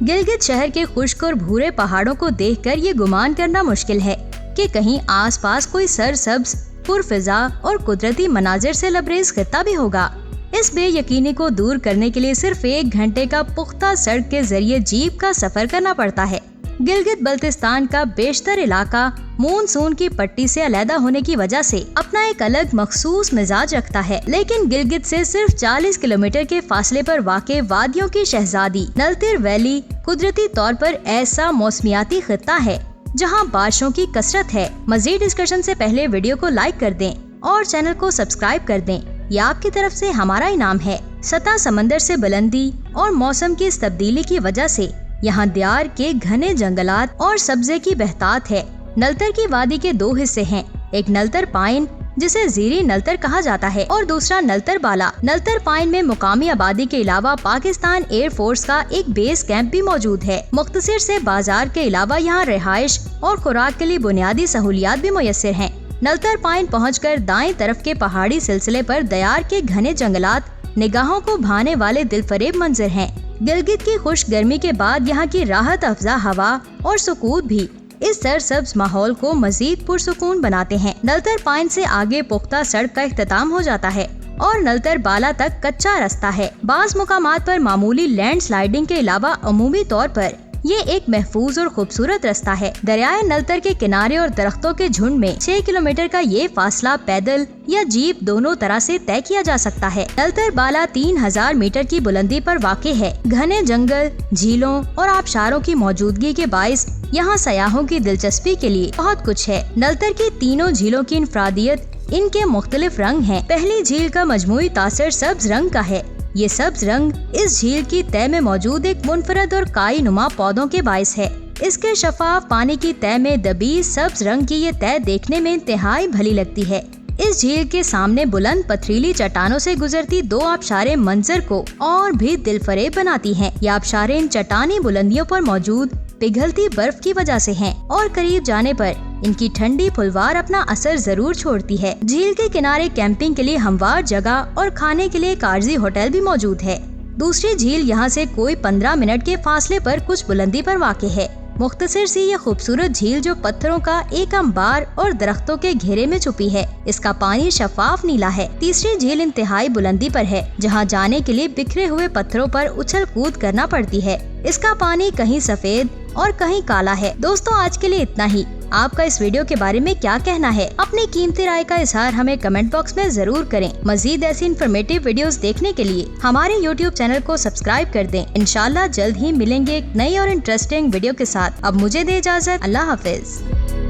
गिलगित शहर के खुश्क और भूरे पहाड़ों को देखकर ये गुमान करना मुश्किल है कि कहीं आसपास कोई सरसब्ज, पुरफिजा और कुदरती मनाजिर से लबरेज खित्ता भी होगा। इस बेयकीनी को दूर करने के लिए सिर्फ 1 घंटे का पुख्ता सड़क के जरिए जीप का सफर करना पड़ता है। गिलगित बल्तिस्तान का बेशतर इलाका मानसून की पट्टी से अलहदा होने की वजह से अपना एक अलग मखसूस मिजाज रखता है, लेकिन गिलगित से सिर्फ 40 किलोमीटर के फासले पर वाक़े वादियों की शहजादी नलतिर वैली कुदरती तौर पर ऐसा मौसमियाती खित्ता है जहां बारिशों की कसरत है। मजीद डिस्कशन से पहले वीडियो को लाइक कर दें और चैनल को सब्सक्राइब कर दें, ये आपकी तरफ से हमारा इनाम है। सतह समंदर से बुलंदी और मौसम की इस तब्दीली की वजह से यहाँ दियार के घने जंगलात और सब्जे की बहतात है। नलतर की वादी के 2 हिस्से हैं, एक नलतर पाइन जिसे जीरी नलतर कहा जाता है और दूसरा नलतर बाला। नलतर पाइन में मुकामी आबादी के अलावा पाकिस्तान एयर फोर्स का एक बेस कैंप भी मौजूद है। मुख्तसर से बाजार के अलावा यहाँ रिहाइश और खुराक के लिए बुनियादी सहूलियात भी मुयस्सर हैं। नलतर पाइन पहुंचकर दाएं तरफ के पहाड़ी सिलसिले पर दयार के घने जंगलात निगाहों को भाने वाले दिलफरेब मंजर हैं। गिलगित की खुश गर्मी के बाद यहाँ की राहत अफजा हवा और सुकून भी इस सरसब्ज माहौल को मजीद पुरसुकून बनाते हैं। नलतर पाइन से आगे पुख्ता सड़क का इख्तिताम हो जाता है और नलतर बाला तक कच्चा रास्ता है। बाज़ मुकामात पर मामूली लैंड स्लाइडिंग के अलावा अमूमी तौर पर ये एक महफूज और खूबसूरत रास्ता है। दरियाए नलतर के किनारे और दरख्तों के झुंड में 6 किलोमीटर का ये फासला पैदल या जीप दोनों तरह से तय किया जा सकता है। नलतर बाला 3000 मीटर की बुलंदी पर वाक़ है। घने जंगल, झीलों और आबशारों की मौजूदगी के बाइस यहाँ सयाहों की दिलचस्पी के लिए बहुत कुछ है। नलतर की तीनों झीलों की इनफरादियत इनके मुख्तलिफ रंग हैं। पहली झील का मजमूई तासर सब्ज रंग का है। ये सब्ज रंग इस झील की तय में मौजूद एक मुनफरद और काई नुमा पौधों के बाइस है। इसके शफाफ पानी की तय में दबी सब्ज रंग की ये तय देखने में इंतहाई भली लगती है। इस झील के सामने बुलंद पथरीली चट्टानों से गुजरती 2 आबशारें मंजर को और भी दिलफरेब बनाती हैं। ये आबशारें इन चट्टानी बुलंदियों पर मौजूद पिघलती बर्फ की वजह से हैं और करीब जाने पर इनकी ठंडी फुलवार अपना असर जरूर छोड़ती है। झील के किनारे कैंपिंग के लिए हमवार जगह और खाने के लिए एक आर्जी होटल भी मौजूद है। दूसरी झील यहाँ से कोई 15 मिनट के फासले पर कुछ बुलंदी पर वाक़ है। मुख्तसर सी ये खूबसूरत झील जो पत्थरों का एक अंबार और दरख्तों के घेरे में छुपी है। इसका पानी शफाफ नीला है। तीसरी झील इंतहाई बुलंदी पर है जहाँ जाने के लिए बिखरे हुए पत्थरों पर उछल कूद करना पड़ती है। इसका पानी कहीं सफेद और कहीं काला है। दोस्तों, आज के लिए इतना ही। आपका इस वीडियो के बारे में क्या कहना है? अपनी कीमती राय का इजहार हमें कमेंट बॉक्स में जरूर करें। मजीद ऐसी इन्फॉर्मेटिव वीडियोस देखने के लिए हमारे YouTube चैनल को सब्सक्राइब कर दें। इंशाल्लाह जल्द ही मिलेंगे एक नई और इंटरेस्टिंग वीडियो के साथ। अब मुझे दे इजाजत। अल्लाह हाफिज।